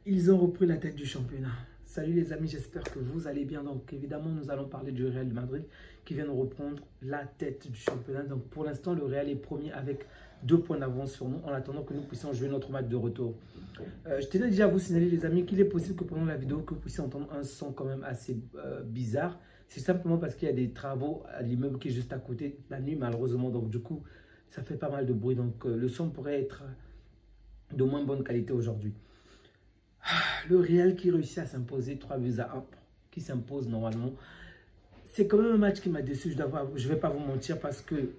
Ils ont repris la tête du championnat. Salut les amis, j'espère que vous allez bien. Donc évidemment, nous allons parler du Real Madrid qui vient de reprendre la tête du championnat. Donc pour l'instant, le Real est premier avec 2 points d'avance sur nous en attendant que nous puissions jouer notre match de retour. Je tenais déjà à vous signaler les amis qu'il est possible que pendant la vidéo que vous puissiez entendre un son quand même assez bizarre. C'est simplement parce qu'il y a des travaux à l'immeuble qui est juste à côté la nuit malheureusement. Donc du coup, ça fait pas mal de bruit. Donc le son pourrait être de moins bonne qualité aujourd'hui. Le Real qui réussit à s'imposer 3-1, qui s'impose normalement. C'est quand même un match qui m'a déçu, je ne vais pas vous mentir, parce que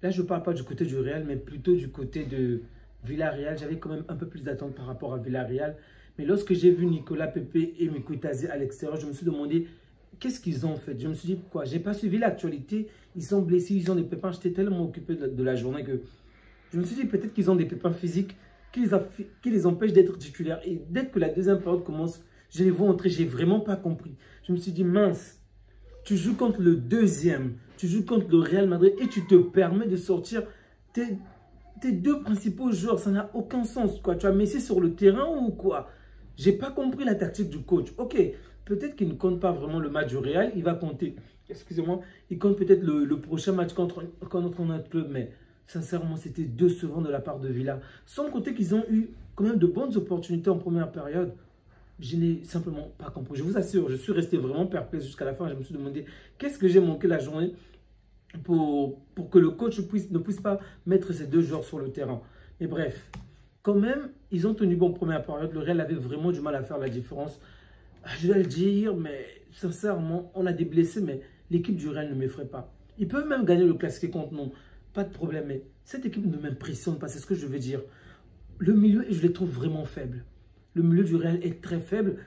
là, je ne parle pas du côté du Real, mais plutôt du côté de Villarreal. J'avais quand même un peu plus d'attente par rapport à Villarreal. Mais lorsque j'ai vu Nicolas Pepe et Mikotadze à l'extérieur, je me suis demandé qu'est-ce qu'ils ont fait. Je me suis dit, quoi, je n'ai pas suivi l'actualité. Ils sont blessés, ils ont des pépins. J'étais tellement occupé de la journée que je me suis dit peut-être qu'ils ont des pépins physiques qui les empêche d'être titulaires. Et dès que la deuxième période commence, je les vois entrer, j'ai vraiment pas compris. Je me suis dit, mince, tu joues contre le deuxième, tu joues contre le Real Madrid et tu te permets de sortir tes 2 principaux joueurs. Ça n'a aucun sens, quoi. Tu as Messi sur le terrain ou quoi? J'ai pas compris la tactique du coach. Ok, peut-être qu'il ne compte pas vraiment le match du Real, il va compter, excusez-moi, il compte peut-être le prochain match contre notre club, mais sincèrement, c'était décevant de la part de Villa. Sans compter qu'ils ont eu quand même de bonnes opportunités en première période. Je n'ai simplement pas compris. Je vous assure, je suis resté vraiment perplexe jusqu'à la fin. Je me suis demandé qu'est-ce que j'ai manqué la journée pour que le coach ne puisse pas mettre ces 2 joueurs sur le terrain. Mais bref, quand même, ils ont tenu bon en première période. Le Real avait vraiment du mal à faire la différence. Je dois le dire, mais sincèrement, on a des blessés, mais l'équipe du Real ne m'effraie pas. Ils peuvent même gagner le classique contre nous. Pas de problème, mais cette équipe ne m'impressionne pas, c'est ce que je veux dire. Le milieu, je les trouve vraiment faibles. Le milieu du Real est très faible.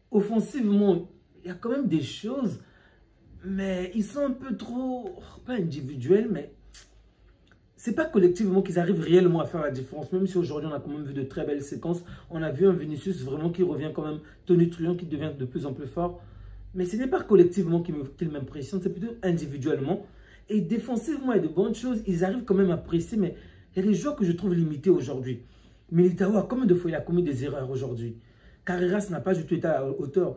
Offensivement, il y a quand même des choses, mais ils sont un peu trop, pas individuels, mais c'est pas collectivement qu'ils arrivent réellement à faire la différence. Même si aujourd'hui, on a quand même vu de très belles séquences. On a vu un Vinicius vraiment qui revient quand même tonitruant, qui devient de plus en plus fort. Mais ce n'est pas collectivement qu'il m'impressionne, c'est plutôt individuellement. Et défensivement, il y a de bonnes choses. Ils arrivent quand même à presser, mais il y a des joueurs que je trouve limités aujourd'hui. Militao, combien de fois il a commis des erreurs aujourd'hui? Carreras n'a pas du tout été à la hauteur.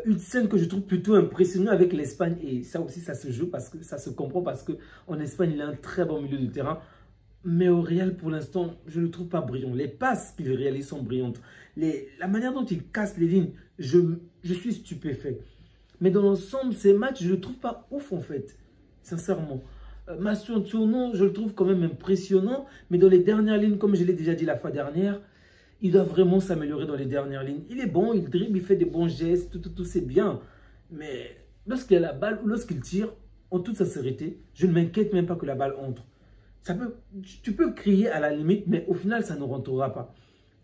Huijsen que je trouve plutôt impressionnant avec l'Espagne. Et ça aussi, ça se joue, parce que ça se comprend parce qu'en Espagne, il a un très bon milieu de terrain. Mais au Real, pour l'instant, je ne le trouve pas brillant. Les passes qu'il réalise sont brillantes. La manière dont il casse les lignes, je suis stupéfait. Mais dans l'ensemble, ces matchs, je ne le trouve pas ouf en fait. Sincèrement. Mastrotano, je le trouve quand même impressionnant. Mais dans les dernières lignes, comme je l'ai déjà dit la fois dernière, il doit vraiment s'améliorer dans les dernières lignes. Il est bon, il dribble, il fait des bons gestes, tout c'est bien. Mais lorsqu'il a la balle ou lorsqu'il tire, en toute sincérité, je ne m'inquiète même pas que la balle entre. Tu peux crier à la limite, mais au final, ça ne rentrera pas.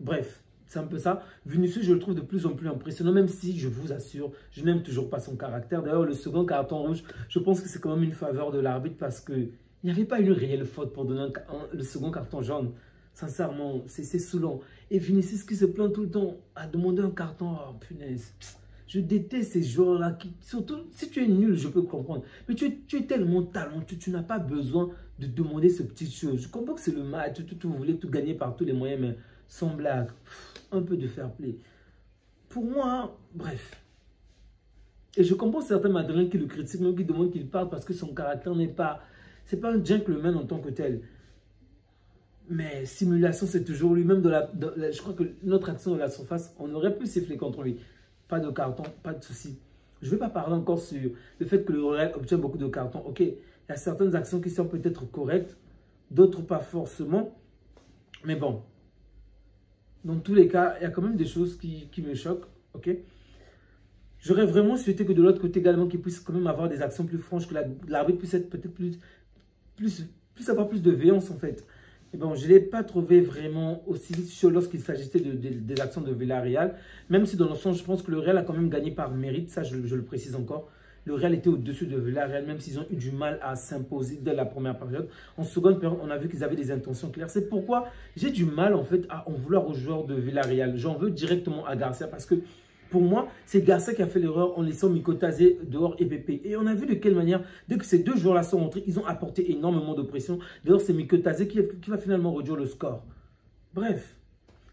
Bref. C'est un peu ça. Vinicius, je le trouve de plus en plus impressionnant, même si, je vous assure, je n'aime toujours pas son caractère. D'ailleurs, le second carton rouge, je pense que c'est quand même une faveur de l'arbitre parce qu'il n'y avait pas une réelle faute pour donner le second carton jaune. Sincèrement, c'est saoulant. Et Vinicius qui se plaint tout le temps à demander un carton, oh punaise. Je déteste ces joueurs-là. Surtout, si tu es nul, je peux comprendre. Mais tu es tellement talentueux, tu n'as pas besoin de demander ce petit chose. Je comprends que c'est le match, vous voulez tout gagner par tous les moyens, mais sans blague. Un peu de fair play. Pour moi, bref. Et je comprends certains Madrilènes qui le critiquent, même qui demandent qu'il parte parce que son caractère n'est pas... C'est pas un gentleman en tant que tel. Mais simulation, c'est toujours lui. Même je crois que notre action de la surface, on aurait pu siffler contre lui. Pas de carton, pas de souci. Je ne vais pas parler encore sur le fait que le Real obtient beaucoup de cartons. Ok, il y a certaines actions qui sont peut-être correctes, d'autres pas forcément. Mais bon. Dans tous les cas, il y a quand même des choses qui me choquent, ok? J'aurais vraiment souhaité que de l'autre côté également, qu'il puisse quand même avoir des actions plus franches, que l'arbitre puisse être peut-être plus avoir plus de véhémence en fait. Et bon, je ne l'ai pas trouvé vraiment aussi chaud lorsqu'il s'agissait des actions de Villarreal, même si dans l'ensemble, je pense que le Real a quand même gagné par mérite, ça je le précise encore. Le Real était au-dessus de Villarreal, même s'ils ont eu du mal à s'imposer dès la première période. En seconde période, on a vu qu'ils avaient des intentions claires. C'est pourquoi j'ai du mal en fait à en vouloir aux joueurs de Villarreal. J'en veux directement à Garcia parce que pour moi, c'est Garcia qui a fait l'erreur en laissant Mikotadze dehors et Pepe. Et on a vu de quelle manière, dès que ces 2 joueurs-là sont rentrés, ils ont apporté énormément de pression. D'ailleurs, c'est Mikotadze qui va finalement réduire le score. Bref,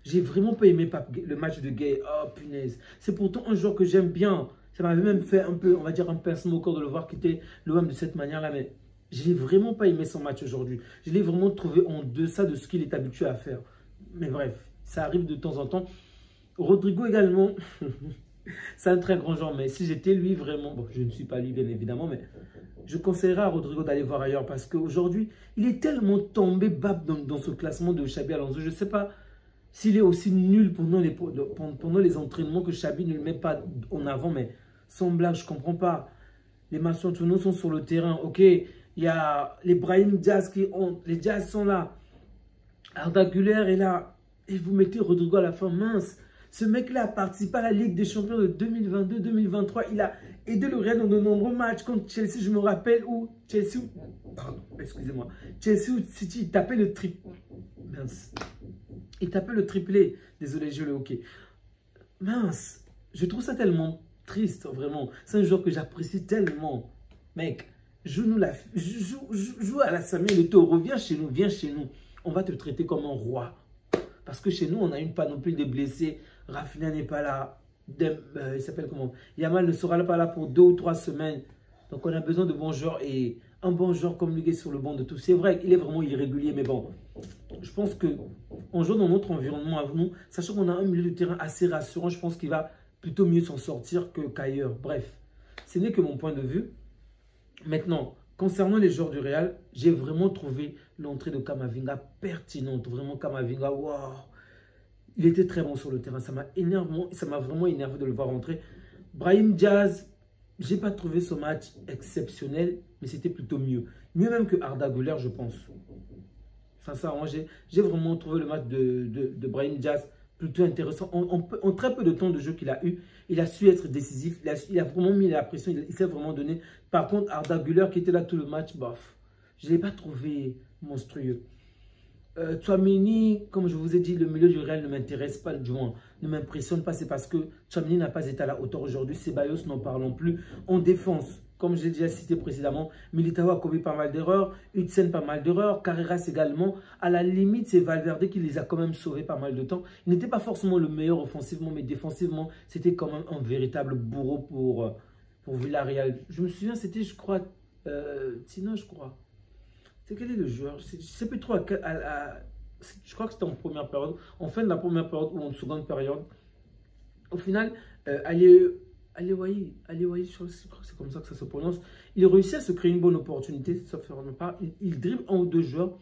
J'ai vraiment pas aimé le match de Gay. Oh, punaise. C'est pourtant un joueur que j'aime bien. Ça m'avait même fait un peu, on va dire, un pincement au corps de le voir quitter l'OM de cette manière-là. Mais j'ai vraiment pas aimé son match aujourd'hui. Je l'ai vraiment trouvé en deçà de ce qu'il est habitué à faire. Mais bref, ça arrive de temps en temps. Rodrigo également, c'est un très grand joueur. Mais si j'étais lui vraiment, bon, je ne suis pas lui bien évidemment, mais je conseillerais à Rodrigo d'aller voir ailleurs. Parce qu'aujourd'hui, il est tellement tombé bas dans ce classement de Xabi Alonso. Je ne sais pas s'il est aussi nul pendant les entraînements que Xabi ne le met pas en avant, mais sans blague, je ne comprends pas. Les Masson-Touno sont sur le terrain, ok. Il y a les Brahim Diaz les Diaz sont là. Arda Güler est là. Et vous mettez Rodrigo à la fin, mince. Ce mec-là a participé à la Ligue des Champions de 2022-2023. Il a aidé le Real dans de nombreux matchs contre Chelsea, je me rappelle, où Chelsea, pardon, excusez-moi, Chelsea ou City, il tapait le triplé. Mince. Il tapait le triplé. Désolé, je le hockey. Mince. Je trouve ça tellement triste, vraiment. C'est un joueur que j'apprécie tellement. Mec, joue à la Samuel Eto'o. Reviens chez nous, viens chez nous. On va te traiter comme un roi. Parce que chez nous, on n'a une panoplie de blessés. Rafinha n'est pas là. Il s'appelle comment? Yamal ne sera pas là pour 2 ou 3 semaines. Donc, on a besoin de bons joueurs. Et un bon joueur comme lui sur le banc de tout. C'est vrai qu'il est vraiment irrégulier. Mais bon, je pense qu'on joue dans notre environnement à nous. Sachant qu'on a un milieu de terrain assez rassurant. Je pense qu'il va plutôt mieux s'en sortir qu'ailleurs. Bref, ce n'est que mon point de vue. Maintenant, concernant les joueurs du Real, j'ai vraiment trouvé l'entrée de Camavinga pertinente. Vraiment, Camavinga, waouh! Il était très bon sur le terrain. Ça m'a vraiment énervé de le voir rentrer. Brahim Diaz, j'ai pas trouvé ce match exceptionnel, mais c'était plutôt mieux. Mieux même que Arda Güler, je pense. Sincèrement, j'ai vraiment trouvé le match de Brahim Diaz plutôt intéressant. En très peu de temps de jeu qu'il a eu, il a su être décisif. Il a vraiment mis la pression. Il s'est vraiment donné. Par contre, Arda Güler qui était là tout le match, bof, je ne l'ai pas trouvé monstrueux. Tchouaméni, comme je vous ai dit, le milieu du Real ne m'intéresse pas du moins, ne m'impressionne pas. C'est parce que Tchouaméni n'a pas été à la hauteur aujourd'hui. Ceballos, n'en parlons plus. En défense, comme je l'ai déjà cité précédemment, Militao a commis pas mal d'erreurs, Hudson pas mal d'erreurs, Carreras également. À la limite, c'est Valverde qui les a quand même sauvés pas mal de temps. Il n'était pas forcément le meilleur offensivement, mais défensivement, c'était quand même un véritable bourreau pour Villarreal. Je me souviens, c'était, je crois, Tino, je crois. C'est quel est le joueur? Je ne sais plus trop je crois que c'était en première période, en fin de la première période ou en seconde période. Au final, Aliouaï, je crois que c'est comme ça que ça se prononce. Il réussit à se créer une bonne opportunité, sauf pas. Il dribble un ou deux joueurs.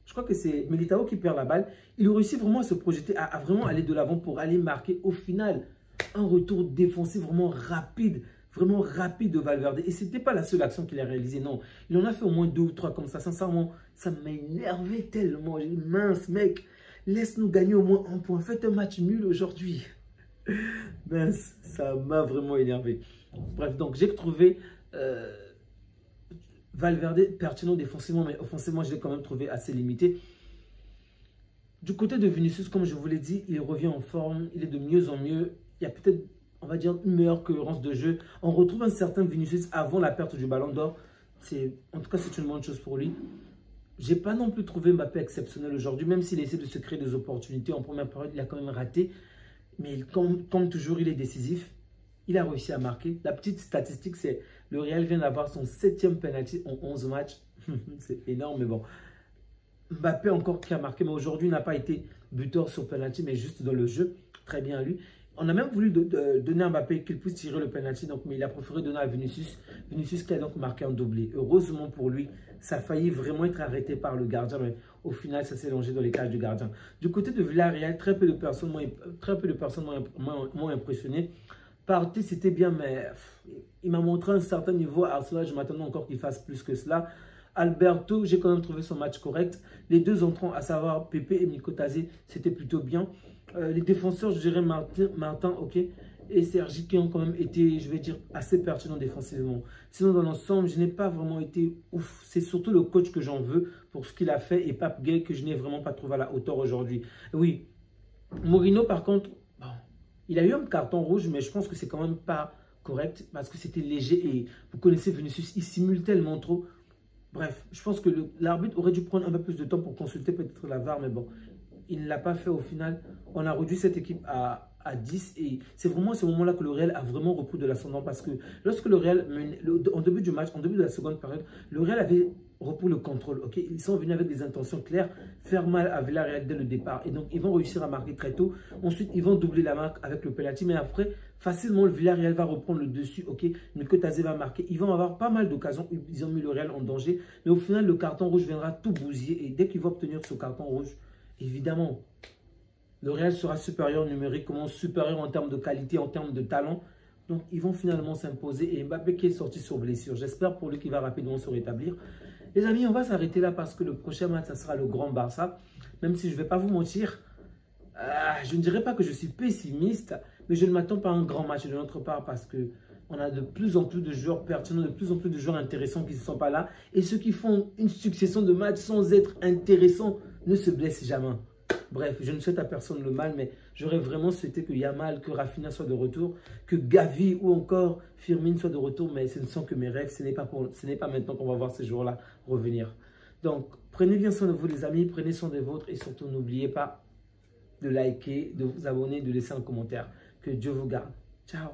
Je crois que c'est Militao qui perd la balle. Il réussit vraiment à se projeter, à vraiment aller de l'avant pour aller marquer. Au final, un retour défensif vraiment rapide de Valverde. Et ce n'était pas la seule action qu'il a réalisée, non. Il en a fait au moins 2 ou 3 comme ça. Sincèrement, ça m'a énervé tellement. J'ai dit, mince, mec, laisse-nous gagner au moins 1 point. Faites un match nul aujourd'hui. Mince, ça m'a vraiment énervé. Bref, donc j'ai trouvé Valverde pertinent défensivement, mais offensivement, je l'ai quand même trouvé assez limité. Du côté de Vinicius, comme je vous l'ai dit, il revient en forme. Il est de mieux en mieux. Il y a peut-être, on va dire, une meilleure cohérence de jeu. On retrouve un certain Vinicius avant la perte du ballon d'or. En tout cas, c'est une bonne chose pour lui. Je n'ai pas non plus trouvé Mbappé exceptionnel aujourd'hui, même s'il essaie de se créer des opportunités. En première période, il a quand même raté. Mais comme toujours, il est décisif. Il a réussi à marquer. La petite statistique, c'est le Real vient d'avoir son 7e penalty en 11 matchs. C'est énorme, mais bon. Mbappé encore qui a marqué, mais aujourd'hui, il n'a pas été buteur sur penalty, mais juste dans le jeu. Très bien lui. On a même voulu donner à Mbappé qu'il puisse tirer le penalty, mais il a préféré donner à Vinicius. Vinicius qui a donc marqué un doublé. Heureusement pour lui, ça a failli vraiment être arrêté par le gardien, mais au final, ça s'est longé dans les cages du gardien. Du côté de Villarreal, très peu de personnes m'ont impressionné. Partey, c'était bien, mais il m'a montré un certain niveau. À cela, je m'attendais encore qu'il fasse plus que cela. Alberto, j'ai quand même trouvé son match correct. Les deux entrants, à savoir Pepe et Mikotadze, c'était plutôt bien. Les défenseurs, je dirais Martin, ok, et Sergi qui ont quand même été, je vais dire, assez pertinents défensivement. Sinon, dans l'ensemble, je n'ai pas vraiment été ouf. C'est surtout le coach que j'en veux pour ce qu'il a fait et Pape Gueye que je n'ai vraiment pas trouvé à la hauteur aujourd'hui. Oui, Mourinho, par contre, bon, il a eu un carton rouge, mais je pense que c'est quand même pas correct parce que c'était léger et vous connaissez Vinicius, il simule tellement trop. Bref, je pense que l'arbitre aurait dû prendre un peu plus de temps pour consulter peut-être la VAR, mais bon. il ne l'a pas fait au final. On a réduit cette équipe à 10 et c'est vraiment à ce moment-là que le Real a vraiment repris de l'ascendant parce que lorsque le Real, en début du match, en début de la seconde période, le Real avait repris le contrôle. Okay, ils sont venus avec des intentions claires, faire mal à Villarreal dès le départ et donc ils vont réussir à marquer très tôt. Ensuite, ils vont doubler la marque avec le penalty, mais après, facilement, le Villarreal va reprendre le dessus. Ok, Nketaze va marquer. Ils vont avoir pas mal d'occasions. Ils ont mis le Real en danger, mais au final, le carton rouge viendra tout bousiller et dès qu'ils vont obtenir ce carton rouge, évidemment, le Real sera supérieur numériquement, supérieur en termes de qualité, en termes de talent. Donc, ils vont finalement s'imposer. Et Mbappé qui est sorti sur blessure. J'espère pour lui qu'il va rapidement se rétablir. Les amis, on va s'arrêter là parce que le prochain match, ça sera le Grand Barça. Même si je ne vais pas vous mentir, je ne dirais pas que je suis pessimiste, mais je ne m'attends pas à un grand match de notre part parce que on a de plus en plus de joueurs pertinents, de plus en plus de joueurs intéressants qui ne sont pas là. Et ceux qui font une succession de matchs sans être intéressants ne se blessent jamais. Bref, je ne souhaite à personne le mal, mais j'aurais vraiment souhaité que Yamal, que Rafinha soit de retour, que Gavi ou encore Firmino soit de retour, mais ce ne sont que mes rêves. Ce n'est pas maintenant qu'on va voir ces joueurs-là revenir. Donc, prenez bien soin de vous les amis, prenez soin des vôtres et surtout n'oubliez pas de liker, de vous abonner, de laisser un commentaire. Que Dieu vous garde. Ciao.